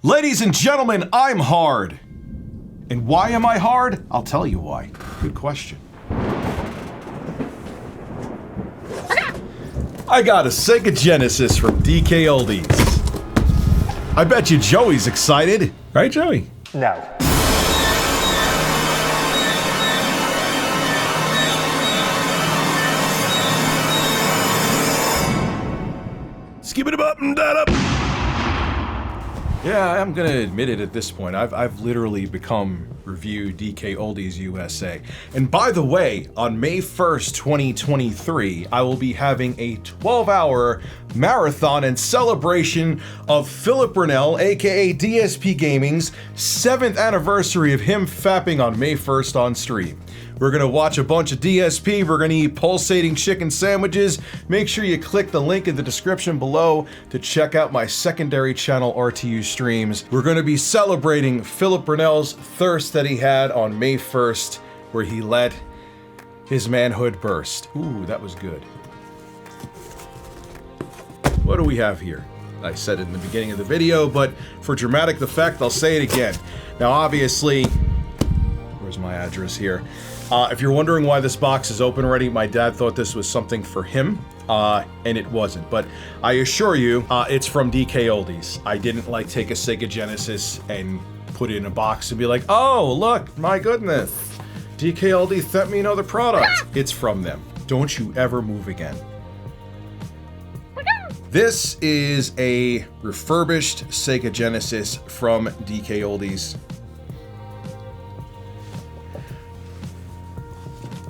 Ladies and gentlemen, I'm hard. And why am I hard? I'll tell you why. Good question. I got a Sega Genesis from DKOldies. I bet you Joey's excited. Right, Joey? No. Skip it up and that up. Yeah, I'm gonna admit it at this point. I've literally become Review DKOldies USA. And by the way, on May 1st, 2023, I will be having a 12-hour marathon and celebration of Philip Brunel, aka DSP Gaming's 7th anniversary of him fapping on May 1st on stream. We're gonna watch a bunch of DSP, we're gonna eat pulsating chicken sandwiches. Make sure you click the link in the description below to check out my secondary channel RTU streams. We're gonna be celebrating Philip Brunel's thirst that he had on May 1st, where he let his manhood burst. Ooh, that was good. What do we have here? I said it in the beginning of the video, but for dramatic effect, I'll say it again. Now obviously, where's my address here? If you're wondering why this box is open already, my dad thought this was something for him, and it wasn't. But I assure you, it's from DKOldies. I didn't like take a Sega Genesis and put it in a box and be like, oh, look, my goodness. DKOldies sent me another product. It's from them. Don't you ever move again. This is a refurbished Sega Genesis from DKOldies.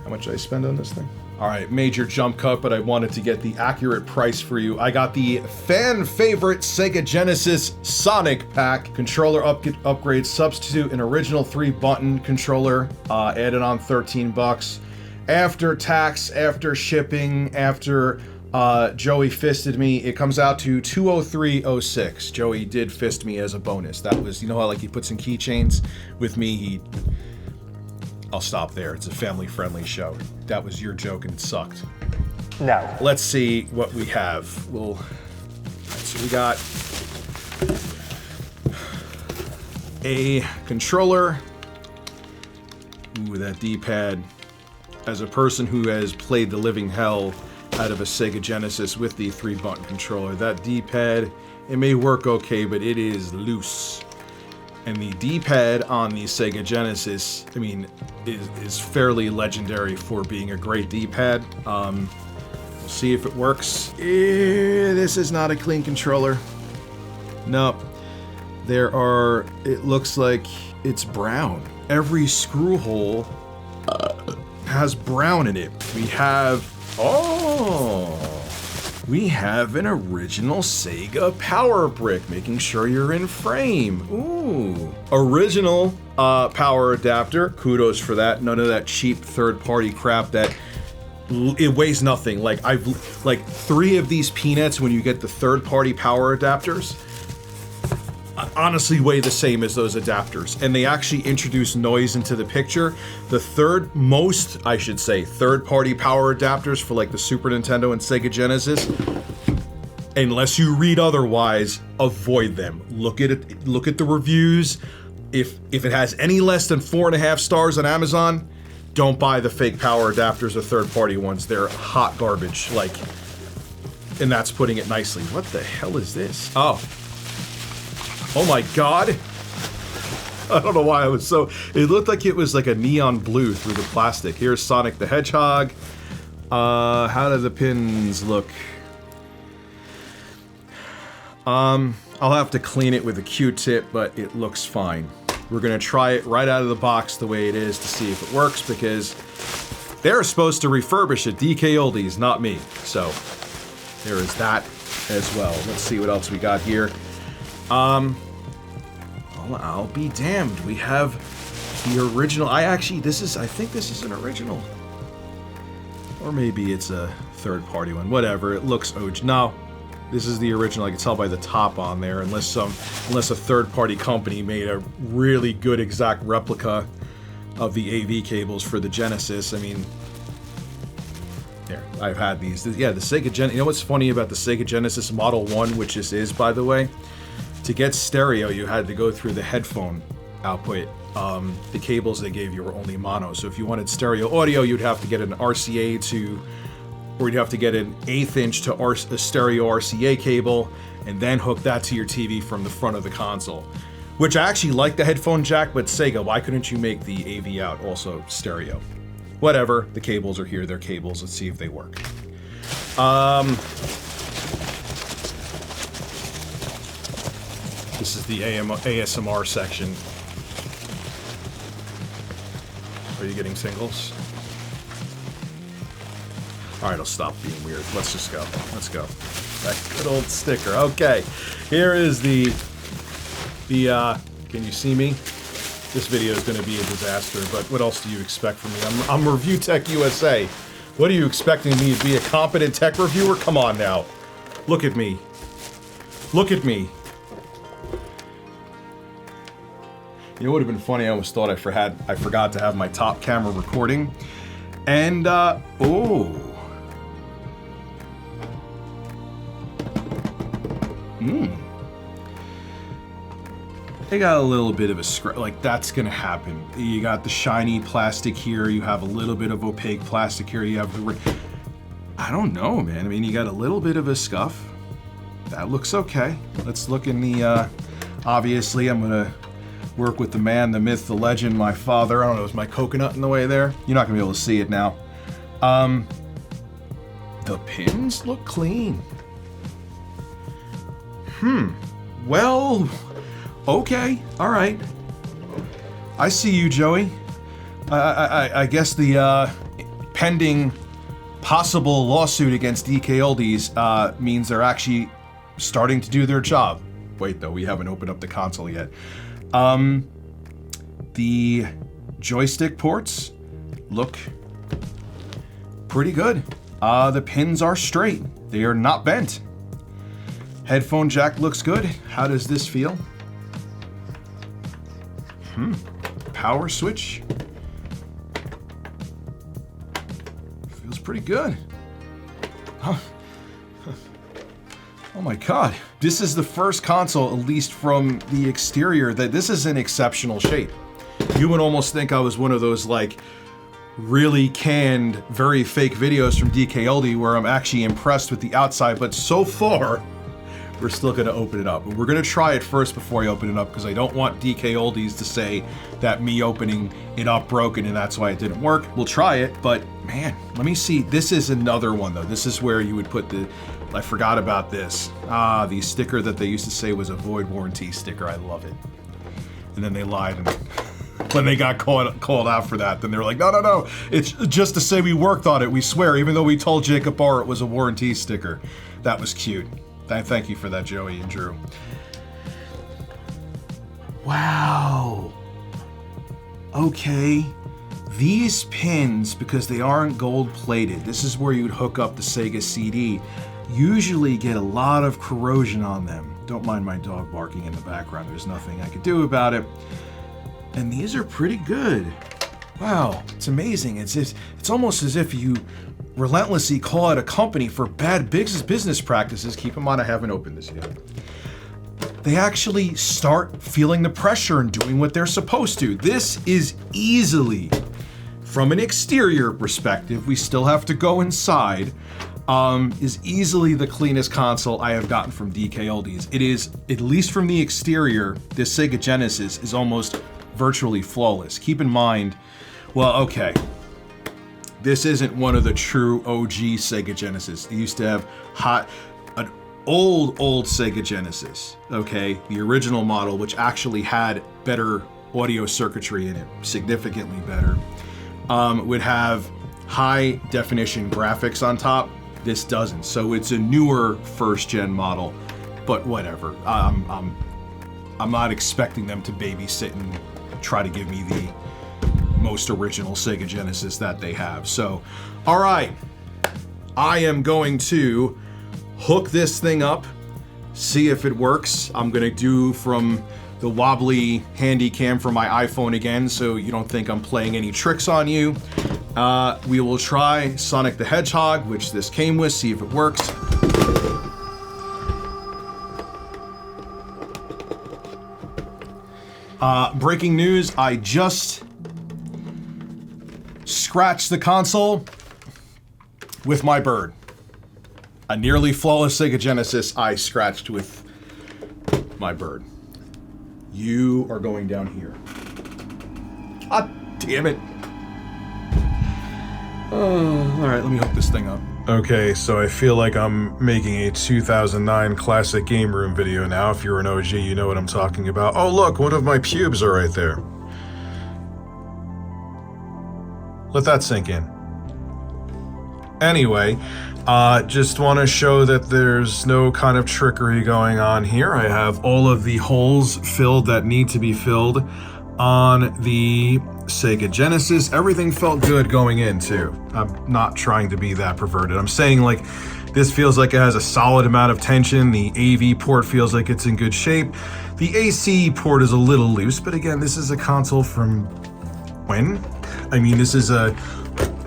How much did I spend on this thing? All right, major jump cut, but I wanted to get the accurate price for you. I got the fan favorite Sega Genesis Sonic Pack. Controller upgrade, substitute an original 3-button controller, added on 13 bucks. After tax, after shipping, after Joey fisted me, it comes out to $203.06. Joey did fist me as a bonus. That was, you know how like he puts in keychains? With me, I'll stop there. It's a family-friendly show. That was your joke and it sucked. No. Let's see what we have. So we got a controller. Ooh, that D-pad. As a person who has played the living hell out of a Sega Genesis with the 3-button controller, that D-pad, it may work okay, but it is loose. And the D-pad on the Sega Genesis, I mean, is fairly legendary for being a great D-pad. We'll see if it works. This is not a clean controller. Nope. It looks like it's brown. Every screw hole has brown in it. We have an original Sega power brick, making sure you're in frame. Ooh. Original power adapter. Kudos for that. None of that cheap third-party crap that it weighs nothing. Like 3 of these peanuts when you get the third-party power adapters honestly weigh the same as those adapters, and they actually introduce noise into the picture. The third-party power adapters for like the Super Nintendo and Sega Genesis, unless you read otherwise, avoid them. Look at it. Look at the reviews. If it has any less than 4.5 stars on Amazon, don't buy the fake power adapters or third-party ones. They're hot garbage. And that's putting it nicely. What the hell is this? Oh my god! I don't know why I was so... It looked like it was like a neon blue through the plastic. Here's Sonic the Hedgehog. How do the pins look? I'll have to clean it with a Q-tip, but it looks fine. We're gonna try it right out of the box the way it is to see if it works, because they're supposed to refurbish it. DKOldies, not me. So, there is that as well. Let's see what else we got here. I'll be damned. We have the original. I think this is an original. Or maybe it's a third-party one. Whatever. It looks OG. No, this is the original. I can tell by the top on there. Unless a third-party company made a really good exact replica of the AV cables for the Genesis. I mean, there. I've had these. Yeah, the Sega Gen. You know what's funny about the Sega Genesis Model 1, which this is, by the way? To get stereo, you had to go through the headphone output. The cables they gave you were only mono, so if you wanted stereo audio, you'd have to get an RCA to, or you'd have to get an 1/8 inch to a stereo RCA cable, and then hook that to your TV from the front of the console. Which I actually like the headphone jack, but Sega, why couldn't you make the AV out also stereo? Whatever, the cables are here, they're cables, let's see if they work. This is the ASMR section. Are you getting singles? Alright, I'll stop being weird. Let's just go. Let's go. That good old sticker. Okay. Here is the can you see me? This video is going to be a disaster, but what else do you expect from me? I'm Review Tech USA. What are you expecting me to be, a competent tech reviewer? Come on now. Look at me. Look at me. You know what would have been funny? I almost thought I forgot to have my top camera recording. And, oh. They got a little bit of a scratch, like that's gonna happen. You got the shiny plastic here, you have a little bit of opaque plastic here, you have the, I don't know, man. I mean, you got a little bit of a scuff. That looks okay. Let's look in the, obviously I'm gonna work with the man, the myth, the legend, my father. I don't know, is my coconut in the way there? You're not gonna be able to see it now. The pins look clean. Well, okay, all right. I see you, Joey. I guess the pending possible lawsuit against DKOldies means they're actually starting to do their job. Wait, though, we haven't opened up the console yet. The joystick ports look pretty good. The pins are straight. They are not bent. Headphone jack looks good. How does this feel? Power switch. Feels pretty good. Huh. Oh my god. This is the first console, at least from the exterior, that this is in exceptional shape. You would almost think I was one of those, like, really canned, very fake videos from DKOldie where I'm actually impressed with the outside, but so far, we're still going to open it up. But we're going to try it first before I open it up, because I don't want DKOldies to say that me opening it up broken and that's why it didn't work. We'll try it, but man, let me see. This is another one, though. This is where you would put the... I forgot about this. The sticker that they used to say was a void warranty sticker. I love it. And then they lied, and when they got called out for that, then they were like, no, it's just to say we worked on it, we swear, even though we told Jacob Barr it was a warranty sticker. That was cute. Thank you for that, Joey and Drew. Wow. Okay. These pins, because they aren't gold plated, this is where you'd hook up the Sega CD, usually get a lot of corrosion on them. Don't mind my dog barking in the background, there's nothing I could do about it. And these are pretty good. Wow, it's amazing. It's almost as if you relentlessly call out a company for bad business practices. Keep in mind, I haven't opened this yet. They actually start feeling the pressure and doing what they're supposed to. This is easily, from an exterior perspective, we still have to go inside, is easily the cleanest console I have gotten from DKOldies. It is, at least from the exterior, this Sega Genesis is almost virtually flawless. Keep in mind, well, okay, this isn't one of the true OG Sega Genesis. They used to have an old Sega Genesis, okay? The original model, which actually had better audio circuitry in it, significantly better, would have high definition graphics on top. This doesn't, so it's a newer first gen model, but whatever. I'm not expecting them to babysit and try to give me the most original Sega Genesis that they have. So, all right, I am going to hook this thing up, see if it works. I'm gonna do from the wobbly handy cam from my iPhone again, so you don't think I'm playing any tricks on you. We will try Sonic the Hedgehog, which this came with, see if it works. Breaking news, I just scratched the console with my bird. A nearly flawless Sega Genesis I scratched with my bird. You are going down here. God damn it. Alright, let me hook this thing up. Okay, so I feel like I'm making a 2009 classic game room video now. If you're an OG, you know what I'm talking about. Oh look, one of my pubes are right there. Let that sink in. Anyway, just want to show that there's no kind of trickery going on here. I have all of the holes filled that need to be filled on the Sega Genesis. Everything felt good going in too. I'm not trying to be that perverted. I'm saying like this feels like it has a solid amount of tension. The AV port feels like it's in good shape. The AC port is a little loose, but again, this is a console from when? I mean, this is a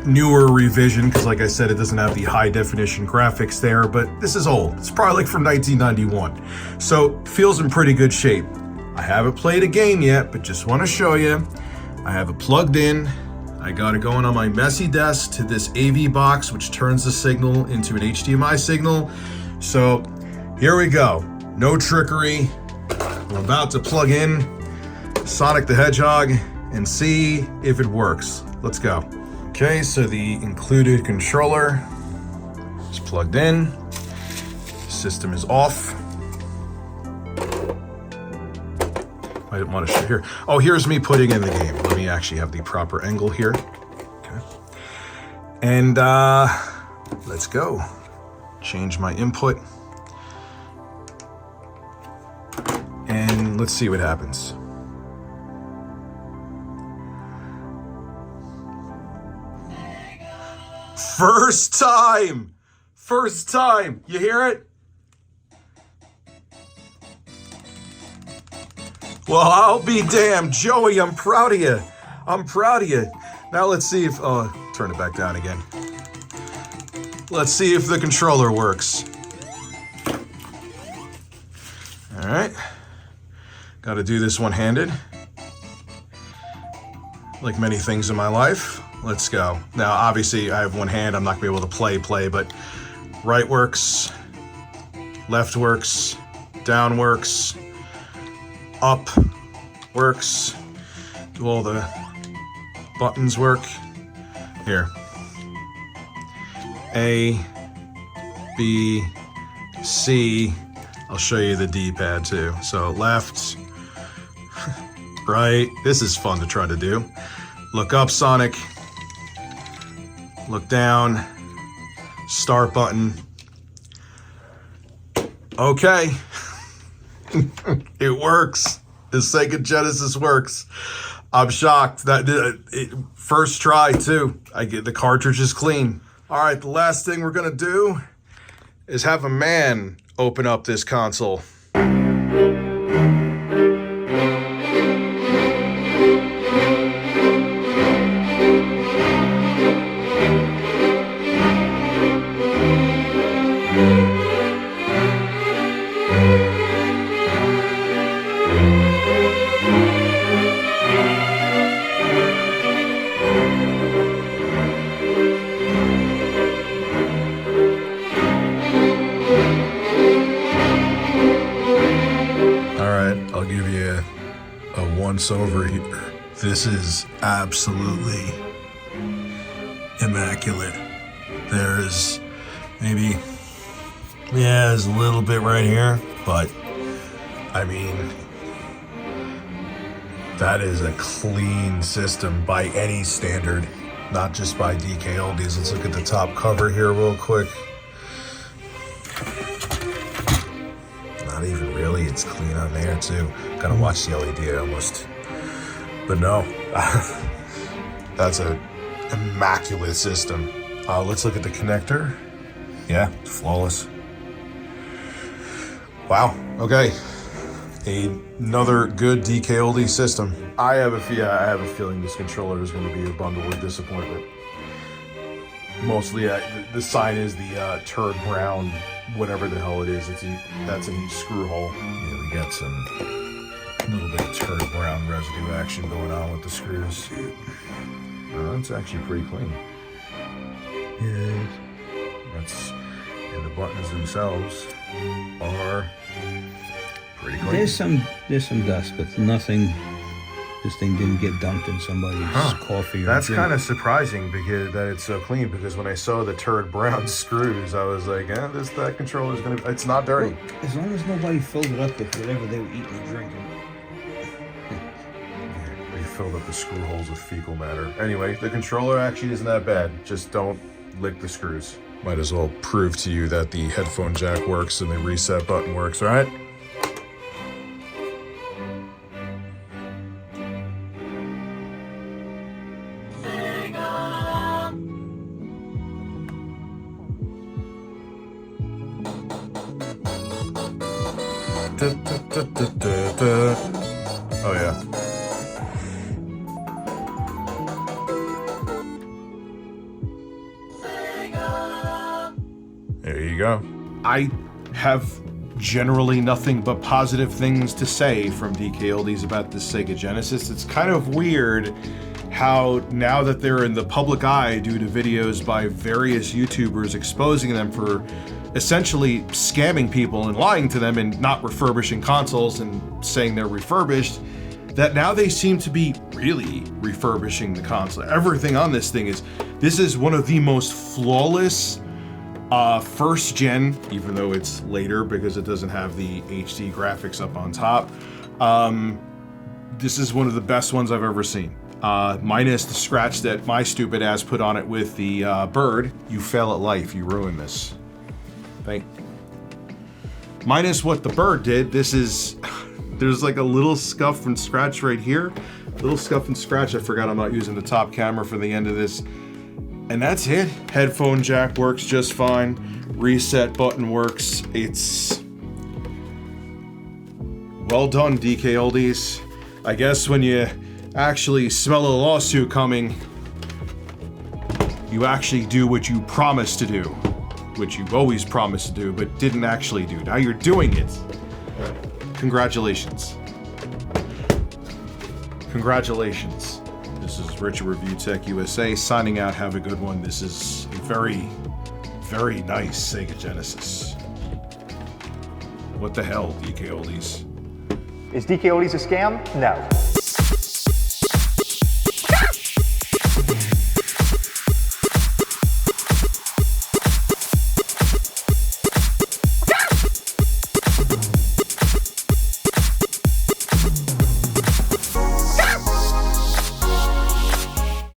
newer revision because like I said, it doesn't have the high definition graphics there, but this is old. It's probably like from 1991. So feels in pretty good shape. I haven't played a game yet, but just want to show you. I have it plugged in. I got it going on my messy desk to this AV box, which turns the signal into an HDMI signal. So here we go. No trickery. I'm about to plug in Sonic the Hedgehog and see if it works. Let's go. Okay, so the included controller is plugged in. System is off. I didn't want to show here. Oh, here's me putting in the game. Let me actually have the proper angle here. Okay. And let's go. Change my input. And let's see what happens. First time! First time! You hear it? Well, I'll be damned. Joey, I'm proud of you. I'm proud of you. Now let's see if... Oh, turn it back down again. Let's see if the controller works. All right. Got to do this one-handed. Like many things in my life. Let's go. Now, obviously, I have one hand. I'm not going to be able to play, but right works. Left works. Down works. Up works. Do all the buttons work? Here. A, B, C. I'll show you the D-pad too. So left, right. This is fun to try to do. Look up, Sonic. Look down. Start button. Okay. It works. The Sega Genesis works. I'm shocked. First try too. I get the cartridge is clean. All right, the last thing we're gonna do is have a man open up this console. Over here. This is absolutely immaculate. There's maybe, yeah, there's a little bit right here, but I mean, that is a clean system by any standard, not just by DKOldies. Let's look at the top cover here real quick. Not even really, it's clean on there too. Gotta watch the LED almost. But no, that's an immaculate system. Let's look at the connector. Yeah, it's flawless. Wow, okay. Another good DKOldie system. I have a feeling this controller is going to be a bundle of disappointment. Mostly, the sign is the turd brown, whatever the hell it is. That's in each screw hole. Yeah, we got some little bit of turd brown brown residue action going on with the screws. That's actually pretty clean. Yeah. And the buttons themselves are pretty clean. There's some dust, but nothing. This thing didn't get dumped in somebody's coffee or That's drink. kind of surprising because that it's so clean. Because when I saw the turd brown screws, I was like, that controller's gonna. It's not dirty. Well, as long as nobody filled it up with whatever they were eating or drinking. They filled up the screw holes with fecal matter. Anyway, the controller actually isn't that bad. Just don't lick the screws. Might as well prove to you that the headphone jack works and the reset button works, all right? Oh yeah. There you go. I have generally nothing but positive things to say from DKOldies about the Sega Genesis. It's kind of weird how now that they're in the public eye due to videos by various YouTubers exposing them for essentially scamming people and lying to them and not refurbishing consoles and saying they're refurbished, that now they seem to be really refurbishing the console. Everything on this thing this is one of the most flawless first gen, even though it's later because it doesn't have the HD graphics up on top. This is one of the best ones I've ever seen. Minus the scratch that my stupid ass put on it with the bird. You fail at life, you ruin this. Minus what the bird did, there's like a little scuff and scratch right here. Little scuff and scratch, I forgot I'm not using the top camera for the end of this. And that's it. Headphone jack works just fine. Reset button works. It's well done, DKOldies. I guess when you actually smell a lawsuit coming, you actually do what you promised to do. Which you always promised to do, but didn't actually do. Now you're doing it. Congratulations. Congratulations. This is Richard Review Tech USA signing out. Have a good one. This is a very, very nice Sega Genesis. What the hell, DKOldies? Is DKOldies a scam? No.